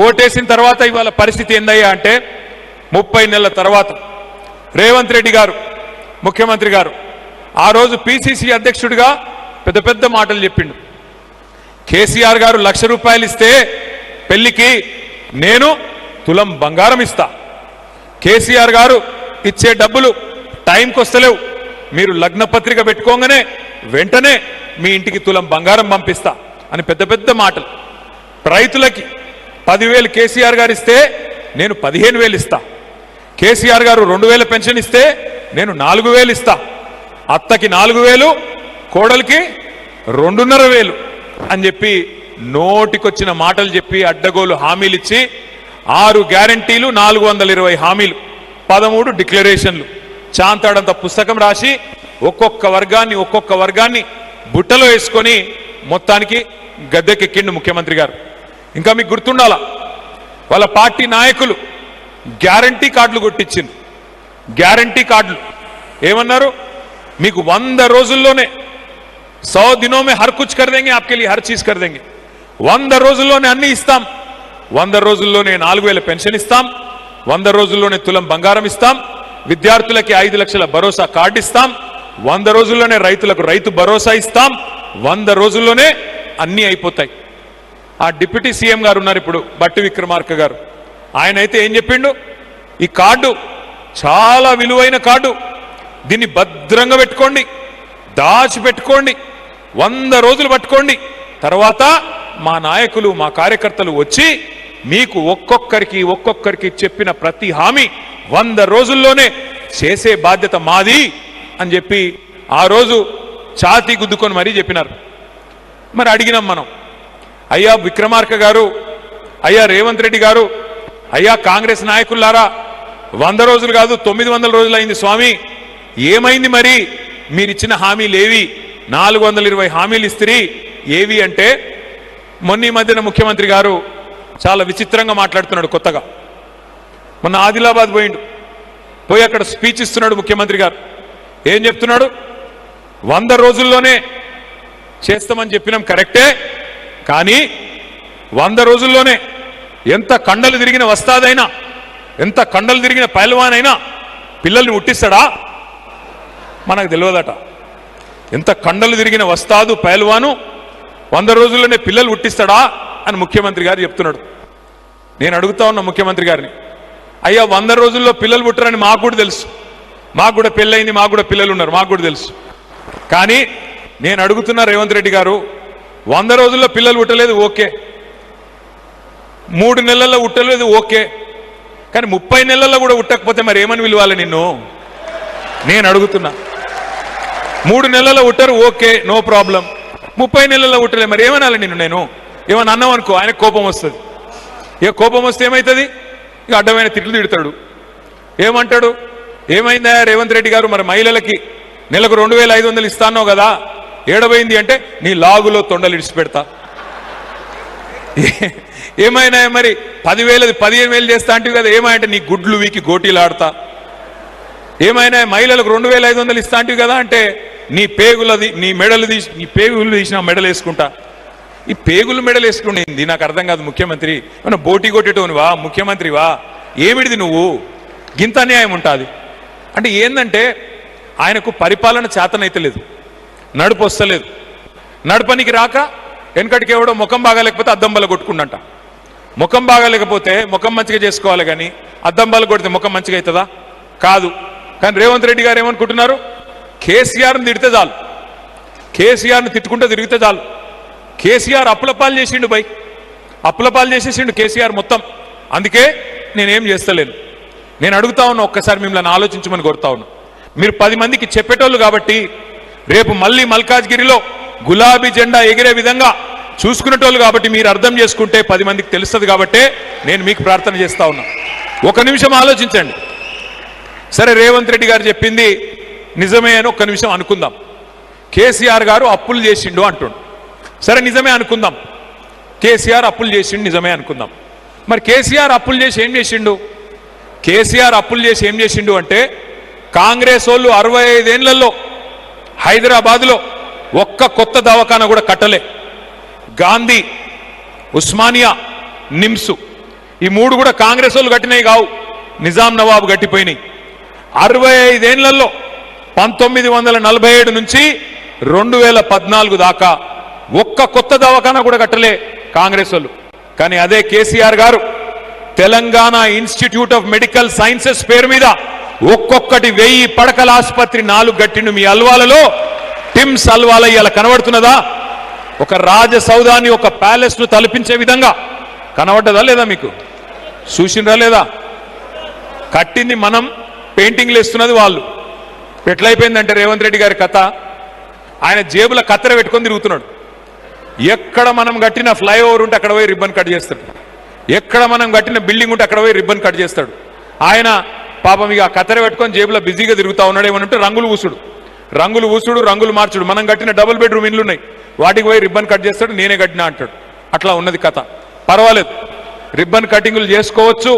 ఓటేసిన తర్వాత ఇవాళ పరిస్థితి ఏందయ్యా అంటే 30 నెలల తర్వాత రేవంత్ రెడ్డి గారు ముఖ్యమంత్రి గారు ఆ రోజు పిసిసి అధ్యక్షుడిగా పెద్ద పెద్ద మాటలు చెప్పిండు. కేసీఆర్ గారు ₹1,00,000 ఇస్తే పెళ్లికి నేను తులం బంగారం ఇస్తా. కేసీఆర్ గారు ఇచ్చే డబ్బులు టైంకి వస్తలేవు, మీరు లగ్న పత్రిక పెట్టుకోగానే వెంటనే మీ ఇంటికి తులం బంగారం పంపిస్తా అని పెద్ద పెద్ద మాటలు. రైతులకి 10,000 కేసీఆర్ గారు ఇస్తే నేను 15,000 ఇస్తా. కేసీఆర్ గారు 2,000 పెన్షన్ ఇస్తే నేను 4,000 ఇస్తా. అత్తకి 4,000, కోడలికి 2,500 అని చెప్పి నోటికొచ్చిన మాటలు చెప్పి అడ్డగోలు హామీలు ఇచ్చి 6 గ్యారంటీలు, 420 హామీలు, 13 డిక్లరేషన్లు, చాంతాడంత పుస్తకం రాసి ఒక్కొక్క వర్గాన్ని బుట్టలో వేసుకొని మొత్తానికి గద్దెకెక్కిండు ముఖ్యమంత్రి గారు. ఇంకా మీకు గుర్తుండాలా, వాళ్ళ పార్టీ నాయకులు గ్యారంటీ కార్డులు కొట్టించింది. గ్యారంటీ కార్డులు ఏమన్నారు, మీకు 100 రోజుల్లోనే 100 दिनों में हर कुछ कर देंगे, आपके लिए हर चीज कर देंगे. 100 రోజుల్లోనే అన్ని ఇస్తాం. 100 రోజుల్లోనే 4,000 పెన్షన్ ఇస్తాం. 100 రోజుల్లోనే తులం బంగారం ఇస్తాం. విద్యార్థులకి 5 లక్షల భరోసా కార్డు ఇస్తాం. 100 రోజుల్లోనే రైతులకు రైతు భరోసా ఇస్తాం. 100 రోజుల్లోనే అన్నీ అయిపోతాయి. ఆ డిప్యూటీ సీఎం గారు ఉన్నారు ఇప్పుడు, బట్టి విక్రమార్క గారు. ఆయన అయితే ఏం చెప్పిండు, ఈ కార్డు చాలా విలువైన కార్డు, దీన్ని భద్రంగా పెట్టుకోండి, దాచిపెట్టుకోండి, 100 రోజులు పట్టుకోండి, తర్వాత మా నాయకులు మా కార్యకర్తలు వచ్చి మీకు ఒక్కొక్కరికి చెప్పిన ప్రతి హామీ 100 రోజుల్లోనే చేసే బాధ్యత మాది అని చెప్పి ఆ రోజు ఛాతీ గుద్దుకొని మరీ చెప్పినారు. మరి అడిగినాం మనం, అయ్యా విక్రమార్క గారు, అయ్యా రేవంత్ రెడ్డి గారు, అయ్యా కాంగ్రెస్ నాయకులారా, 100 రోజులు కాదు 900 రోజులు అయింది స్వామి, ఏమైంది మరి మీరిచ్చిన హామీలు ఏవి? 420 హామీలు ఇస్త్రీ ఏవి అంటే, మొన్న ఈ మధ్యన ముఖ్యమంత్రి గారు చాలా విచిత్రంగా మాట్లాడుతున్నాడు. కొత్తగా మొన్న ఆదిలాబాద్ పోయి అక్కడ స్పీచ్ ఇస్తున్నాడు ముఖ్యమంత్రి గారు. ఏం చెప్తున్నాడు, 100 రోజుల్లోనే చేస్తామని చెప్పినాం కరెక్టే, కానీ 100 రోజుల్లోనే ఎంత కండలు తిరిగిన వస్తాదైనా, ఎంత కండలు తిరిగిన పైల్వానైనా పిల్లల్ని పుట్టిస్తాడా? మనకు తెలియదట. ఎంత కండలు తిరిగిన వస్తాదు పైల్వాను 100 రోజుల్లోనే పిల్లలు పుట్టిస్తాడా అని ముఖ్యమంత్రి గారు చెప్తున్నాడు. నేను అడుగుతా ఉన్నా ముఖ్యమంత్రి గారిని, అయ్యా 100 రోజుల్లో పిల్లలు పుట్టరని మాకు కూడా తెలుసు, మాకు కూడా పెళ్ళయింది, మాకు కూడా పిల్లలు ఉన్నారు, మాకు కూడా తెలుసు. కానీ నేను అడుగుతున్నా రేవంత్ రెడ్డి గారు, 100 రోజుల్లో పిల్లలు పుట్టలేదు ఓకే, 3 నెలల్లో పుట్టలేదు ఓకే, కానీ 30 నెలల్లో కూడా పుట్టకపోతే మరి ఏమని విలువాలి నిన్ను? నేను అడుగుతున్నా. 3 నెలల్లో పుట్టరు ఓకే, నో ప్రాబ్లం, 30 నెలల్లో పుట్టలే మరి ఏమనాలి నిన్ను? నేను ఏమన్నా అన్నాం అనుకో, ఆయన కోపం వస్తుంది. ఇక కోపం వస్తే ఏమవుతుంది, ఇక అడ్డమైన తిట్లు తిడతాడు. ఏమంటాడు, ఏమైందా రేవంత్ రెడ్డి గారు, మరి మహిళలకి నెలకు 2,500 ఇస్తాన్నావు కదా, ఏడబోయింది అంటే నీ లాగులో తొండలు ఇడిచిపెడతా. ఏమైనా మరి 10,000 15,000 చేస్తా అంటే కదా, ఏమంటే నీ గుడ్లు వీకి గోటీలు ఆడతా. ఏమైనా మహిళలకు 2,500 ఇస్తా అంటే కదా అంటే నీ పేగులది, నీ మెడలు తీసి, నీ పేగులు తీసిన మెడలు వేసుకుంటా. ఈ పేగులు మెడలు వేసుకుంటుంది నాకు అర్థం కాదు. ముఖ్యమంత్రి మన బోటీ కొట్టేటోనివా, ముఖ్యమంత్రివా, ఏమిడిది నువ్వు? గింత అన్యాయం ఉంటుంది అంటే ఏందంటే, ఆయనకు పరిపాలన చేతనైతే లేదు, నడుపు వస్తలేదు. నడపనికి రాక వెనకటికి ఎవడో ముఖం బాగాలేకపోతే అద్దం బల్ల కొట్టుకుండంట. ముఖం బాగాలేకపోతే ముఖం మంచిగా చేసుకోవాలి, కానీ అద్దం బల్ల కొడితే ముఖం మంచిగా అవుతుందా? కాదు. కానీ రేవంత్ రెడ్డి గారు ఏమనుకుంటున్నారు, కేసీఆర్ని తిడితే చాలు, కేసీఆర్ని తిట్టుకుంటే తిరిగితే చాలు. కేసీఆర్ అప్పులపాలు చేసిండు, అప్పులపాలు చేసేసిండు కేసీఆర్ మొత్తం. అందుకే నేనేం చేస్తలేను. నేను అడుగుతా ఉన్నా, ఒక్కసారి మిమ్మల్ని ఆలోచించమని కోరుతా ఉన్నా. మీరు 10 మందికి చెప్పేటోళ్ళు కాబట్టి రేపు మళ్ళీ మల్కాజ్గిరిలో గులాబీ జెండా ఎగిరే విధంగా చూసుకునేటోళ్ళు కాబట్టి మీరు అర్థం చేసుకుంటే 10 మందికి తెలుస్తుంది కాబట్టే నేను మీకు ప్రార్థన చేస్తా ఉన్నా. 1 నిమిషం ఆలోచించండి. సరే రేవంత్ రెడ్డి గారు చెప్పింది నిజమే అని 1 నిమిషం అనుకుందాం. కేసీఆర్ గారు అప్పులు చేసిండు అంటుండు. సరే నిజమే అనుకుందాం, కేసీఆర్ అప్పులు చేసిండు నిజమే అనుకుందాం. మరి కేసీఆర్ అప్పులు చేసి ఏం చేసిండు? కేసీఆర్ అప్పులు చేసి ఏం చేసిండు అంటే, కాంగ్రెస్ వాళ్ళు 65 ఏళ్లలో హైదరాబాద్లో ఒక్క కొత్త దవాఖానా కూడా కట్టలే. గాంధీ, ఉస్మానియా, నిమ్స్ ఈ 3 కూడా కాంగ్రెస్ వాళ్ళు కట్టినవి కావు, నిజాం నవాబు కట్టిపోయినాయి. 65 ఏళ్లలో 1947 నుంచి 2014 దాకా ఒక్క కొత్త దవాఖానా కూడా కట్టలే కాంగ్రెస్ వాళ్ళు. కానీ అదే కేసీఆర్ గారు Telangana institute of medical sciences పేరు మీద ఒక్కొక్కటి 1000 పడకల ఆసుపత్రి 4 గట్టిండు. మీ అల్వాలలో టిమ్స్ అల్వాల ఇలా కనబడుతున్నదా? ఒక రాజసౌధాన్ని, ఒక ప్యాలెస్ ను తలపించే విధంగా కనబడ్డదా లేదా? మీకు చూసిండ్రా లేదా? కట్టింది మనం, పెయింటింగ్లు వేస్తున్నది వాళ్ళు. ఎట్లయిపోయిందంటే రేవంత్ రెడ్డి గారి కథ, ఆయన జేబుల కత్తెర పెట్టుకొని తిరుగుతున్నాడు. ఎక్కడ మనం కట్టిన ఫ్లైఓవర్ ఉంటే అక్కడ పోయి రిబ్బన్ కట్ చేస్తాడు, ఎక్కడ మనం కట్టిన బిల్డింగ్ ఉంటే అక్కడ పోయి రిబ్బన్ కట్ చేస్తాడు. ఆయన పాపం ఇక కత్తెర పెట్టుకొని జేబులో బిజీగా తిరుగుతా ఉన్నాడు. ఏమనంటే రంగులు ఊసుడు, రంగులు మార్చుడు. మనం కట్టిన డబుల్ బెడ్రూమ్ ఇండ్లు ఉన్నాయి, వాటికి పోయి రిబ్బన్ కట్ చేస్తాడు, నేనే కట్టినా అంటాడు. అట్లా ఉన్నది కథ. పర్వాలేదు, రిబ్బన్ కటింగులు చేసుకోవచ్చు,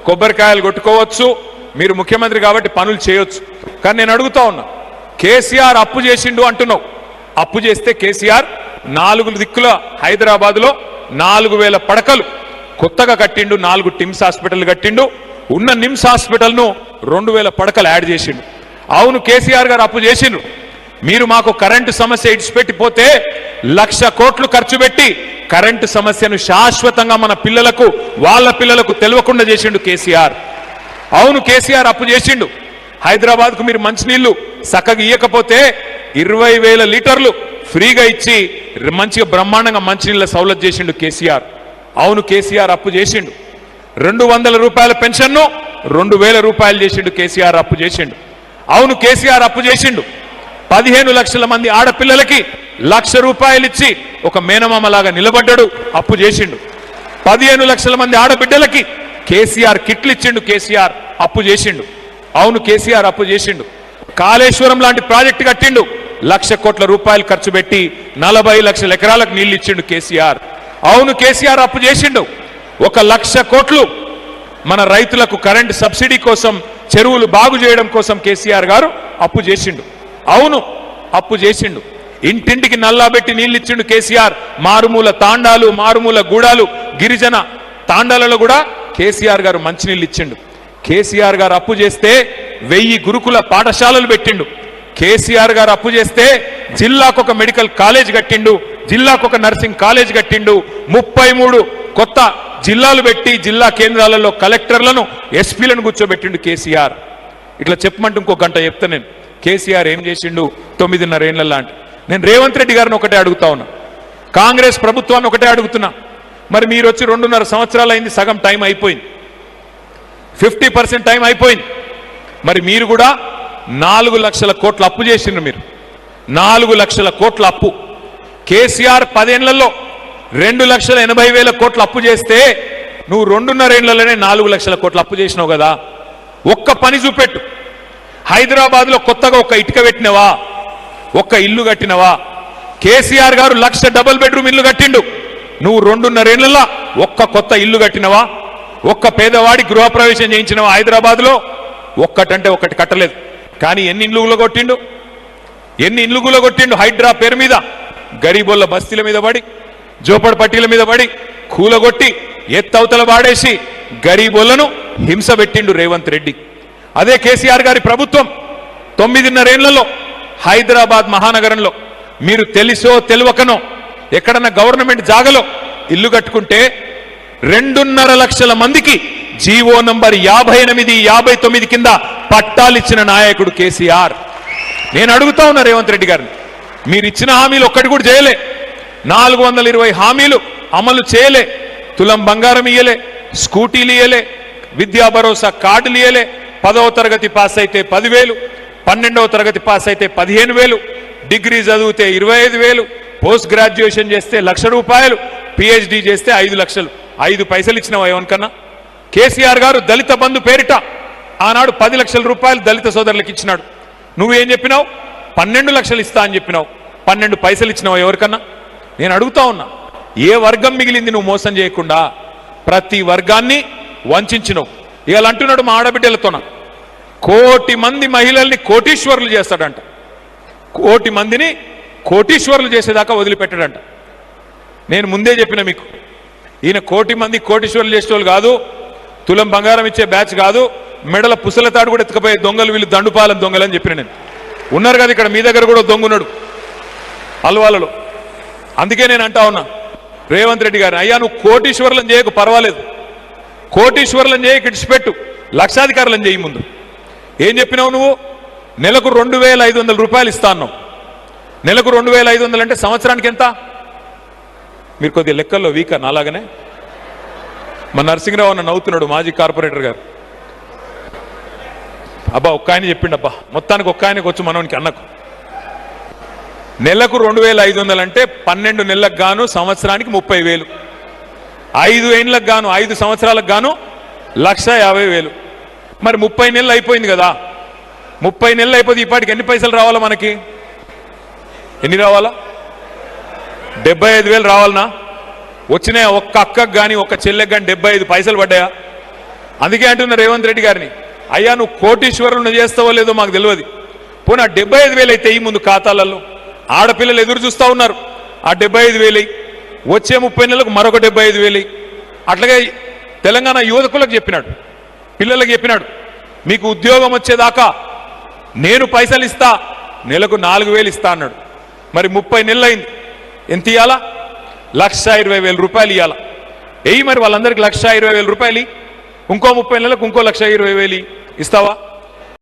కొబ్బరికాయలు కొట్టుకోవచ్చు, మీరు ముఖ్యమంత్రి కాబట్టి పనులు చేయొచ్చు. కానీ నేను అడుగుతా ఉన్నా, కేసీఆర్ అప్పు చేసిండు అంటున్నావు. అప్పు చేస్తే కేసీఆర్ 4 దిక్కుల హైదరాబాద్లో 4000 పడకలు కొత్తగా కట్టిండు, 4 టిమ్స్ హాస్పిటల్ కట్టిండు. ఉన్న నిమ్స్ హాస్పిటల్ను 2000 పడకలు యాడ్ చేసిండు. అవును, కేసీఆర్ గారు అప్పు చేసిండ్రు. మీరు మాకు కరెంటు సమస్య ఇడిచిపెట్టిపోతే 1,00,000 కోట్లు ఖర్చు పెట్టి కరెంటు సమస్యను శాశ్వతంగా మన పిల్లలకు, వాళ్ళ పిల్లలకు తెలియకుండా చేసిండు కేసీఆర్. అవును, కేసీఆర్ అప్పు చేసిండు. హైదరాబాద్కు మీరు మంచినీళ్లు చక్కగా ఇయ్యకపోతే 20,000 లీటర్లు ఫ్రీగా ఇచ్చి మంచిగా బ్రహ్మాండంగా మంచినీళ్ళ సౌలభ్యం చేసిండు కేసీఆర్. అవును, కేసీఆర్ అప్పు చేసిండు. 200 రూపాయల పెన్షన్ను 2,000 రూపాయలు చేసిండు కేసీఆర్, అప్పు చేసిండు. అవును, కేసీఆర్ అప్పు చేసిండు. 15 లక్షల మంది ఆడపిల్లలకి 1,00,000 రూపాయలు ఇచ్చి ఒక మేనమామలాగా నిలబడ్డాడు, అప్పు చేసిండు. 15 లక్షల మంది ఆడబిడ్డలకి కేసీఆర్ కిట్లు ఇచ్చిండు, కేసీఆర్ అప్పు చేసిండు. అవును, కేసీఆర్ అప్పు చేసిండు. కాళేశ్వరం లాంటి ప్రాజెక్టు కట్టిండు, 1,00,000 కోట్ల రూపాయలు ఖర్చు పెట్టి 40 లక్షల ఎకరాలకు నీళ్లు ఇచ్చిండు కేసీఆర్. అవును, కేసీఆర్ అప్పు చేసిండు. 1,00,000 కోట్లు మన రైతులకు కరెంట్ సబ్సిడీ కోసం, చెరువులు బాగు చేయడం కోసం కేసీఆర్ గారు అప్పు చేసిండు. అవును, అప్పు చేసిండు. ఇంటింటికి నల్లాబెట్టి నీళ్ళు ఇచ్చిండు కేసీఆర్. మారుమూల తాండాలు, మారుమూల గూడాలు, గిరిజన తాండాలలో కూడా కేసీఆర్ గారు మంచినీళ్ళు ఇచ్చిండు. కేసీఆర్ గారు అప్పు చేస్తే 1000 గురుకుల పాఠశాలలు పెట్టిండు. కేసీఆర్ గారు అప్పు చేస్తే జిల్లాకు ఒక మెడికల్ కాలేజ్ కట్టిండు, జిల్లాకు ఒక నర్సింగ్ కాలేజ్ కట్టిండు. 33 కొత్త జిల్లాలు పెట్టి జిల్లా కేంద్రాలలో కలెక్టర్లను, ఎస్పీలను కూర్చోబెట్టిండు కేసీఆర్. ఇట్లా చెప్పమంటే ఇంకో గంట చెప్తా నేను కేసీఆర్ ఏం చేసిండు 9.5 ఏళ్లలో అంటే. నేను రేవంత్ రెడ్డి గారిని ఒకటే అడుగుతా ఉన్నా, కాంగ్రెస్ ప్రభుత్వాన్ని ఒకటే అడుగుతున్నా. మరి మీరు వచ్చి 2.5 సంవత్సరాలు అయింది, సగం టైం అయిపోయింది, 50% టైం అయిపోయింది. మరి మీరు కూడా 4 లక్షల కోట్ల అప్పు చేసిండ్రు. మీరు 4 లక్షల కోట్ల అప్పు. కేసీఆర్ 10 ఏళ్లలో 2,80,000 కోట్ల అప్పు చేస్తే నువ్వు 2.5 ఏళ్లలోనే 4 లక్షల కోట్ల అప్పు చేసినావు కదా. ఒక్క పని చూపెట్టు. హైదరాబాద్లో కొత్తగా ఒక ఇటుక పెట్టినవా? ఒక్క ఇల్లు కట్టినవా? కేసీఆర్ గారు 1,00,000 డబుల్ బెడ్రూమ్ ఇల్లు కట్టిండు. నువ్వు 2.5 ఏళ్లలో ఒక్క కొత్త ఇల్లు కట్టినవా? ఒక్క పేదవాడి గృహప్రవేశం చేయించినవా హైదరాబాద్లో? ఒక్కటంటే ఒక్కటి కట్టలేదు. కానీ ఎన్ని ఇండ్లు కూలగొట్టిండు హైడ్రా పేరు మీద. గరీబోళ్ళ బస్తీల మీద పడి, జోపడి పట్టీల మీద పడి కూలగొట్టి ఎత్తవతల వాడేసి గరీబోళ్లను హింస పెట్టిండు రేవంత్ రెడ్డి. అదే కేసీఆర్ గారి ప్రభుత్వం 9.5 ఏళ్లలో హైదరాబాద్ మహానగరంలో మీరు తెలిసో తెలియకనో ఎక్కడన్నా గవర్నమెంట్ జాగలో ఇల్లు కట్టుకుంటే 2.5 లక్షల మందికి జీవో నంబర్ 58, 59 కింద పట్టాలిచ్చిన నాయకుడు కేసీఆర్. నేను అడుగుతా ఉన్నా రేవంత్ రెడ్డి గారిని, మీరు ఇచ్చిన హామీలు ఒక్కటి కూడా చేయలే. 420 హామీలు అమలు చేయలే. తులం బంగారం ఇయ్యలే, స్కూటీలు ఇయ్యలే, విద్యా భరోసా కార్డులు ఇయ్యలే. 10వ తరగతి పాస్ అయితే 10,000, 12వ తరగతి పాస్ అయితే 15,000, డిగ్రీ చదివితే 25,000, పోస్ట్ గ్రాడ్యుయేషన్ చేస్తే 1,00,000 రూపాయలు, పిహెచ్డి చేస్తే 5 లక్షలు. 5 పైసలు ఇచ్చినావా ఎవరికన్నా? కేసీఆర్ గారు దళిత బంధు పేరిట ఆనాడు 10 లక్షల రూపాయలు దళిత సోదరులకు ఇచ్చినాడు. నువ్వేం చెప్పినావు? 12 లక్షలు ఇస్తా అని చెప్పినావు. 12 పైసలు ఇచ్చినావు ఎవరికన్నా? నేను అడుగుతా ఉన్నా, ఏ వర్గం మిగిలింది నువ్వు మోసం చేయకుండా? ప్రతి వర్గాన్ని వంచినావు. ఇవాళ అంటున్నాడు మా ఆడబిడ్డలతోన 1 కోటి మంది మహిళల్ని కోటీశ్వరులు చేస్తాడంట. 1 కోటి మందిని కోటీశ్వరులు చేసేదాకా వదిలిపెట్టాడంట. నేను ముందే చెప్పిన మీకు, ఈయన కోటి మంది కోటీశ్వర్లు చేసేవాళ్ళు కాదు, తులం బంగారం ఇచ్చే బ్యాచ్ కాదు, మెడల పుసల తాడు కూడా ఎత్తుకపోయే దొంగలు వీళ్ళు, దండుపాలెం దొంగలు అని చెప్పిన నేను. ఉన్నారు కదా ఇక్కడ మీ దగ్గర కూడా దొంగున్నాడు అల్వాలలో. అందుకే నేను అంటా ఉన్నా రేవంత్ రెడ్డి గారు, అయ్యా నువ్వు కోటీశ్వర్లను చేయకు పర్వాలేదు, కోటీశ్వర్లను చేయకు ఇడిచిపెట్టు, లక్షాధికారులను చేయి. ముందు ఏం చెప్పినావు నువ్వు? నెలకు 2500 రూపాయలు ఇస్తా అన్నావు. నెలకు 2500 అంటే సంవత్సరానికి ఎంత? మీరు కొద్దిగా లెక్కల్లో వీకర్ నాలాగనే. మా నరసింహరావు అన్న నవ్వుతున్నాడు, మాజీ కార్పొరేటర్ గారు. అబ్బా ఒక్క ఆయన చెప్పిండు, అబ్బా మొత్తానికి ఒక్క ఆయనకు వచ్చు మనోనికి అన్నకు. నెలకు 2500 అంటే 12 నెలలకు గాను సంవత్సరానికి 30,000, 5 ఏళ్ళకు గాను 5 సంవత్సరాలకు గాను 1,50,000. మరి 30 నెలలు అయిపోయింది కదా, 30 నెలలు అయిపోతే ఇప్పటికి ఎన్ని పైసలు రావాలా మనకి? ఎన్ని రావాలా? 75,000 రావాలనా? వచ్చినాయా? ఒక్క అక్కకు కానీ ఒక్క చెల్లెకి కానీ 75 పైసలు పడ్డాయా? అందుకే అంటున్నా రేవంత్ రెడ్డి గారిని, అయ్యా నువ్వు కోటీశ్వరులను చేస్తావో లేదో మాకు తెలియదు, పోనీ 75,000 అయితే ఈ ముందు ఖాతాలలో ఆడపిల్లలు ఎదురు చూస్తూ ఉన్నారు, ఆ 75,000 వచ్చే 30 నెలలకు మరొక 75,000. అట్లాగే తెలంగాణ యువకులకు చెప్పినాడు, పిల్లలకు చెప్పినాడు, మీకు ఉద్యోగం వచ్చేదాకా నేను పైసలు ఇస్తా, నెలకు 4,000 ఇస్తా అన్నాడు. మరి 30 నెలలు అయింది, ఎంత ఇవ్వాలా? 1,20,000 రూపాయలు ఇవ్వాలా? మరి వాళ్ళందరికీ 1,20,000 రూపాయలు, ఇంకో 30 నెలలకు ఇంకో 1,20,000 ఇస్తావా?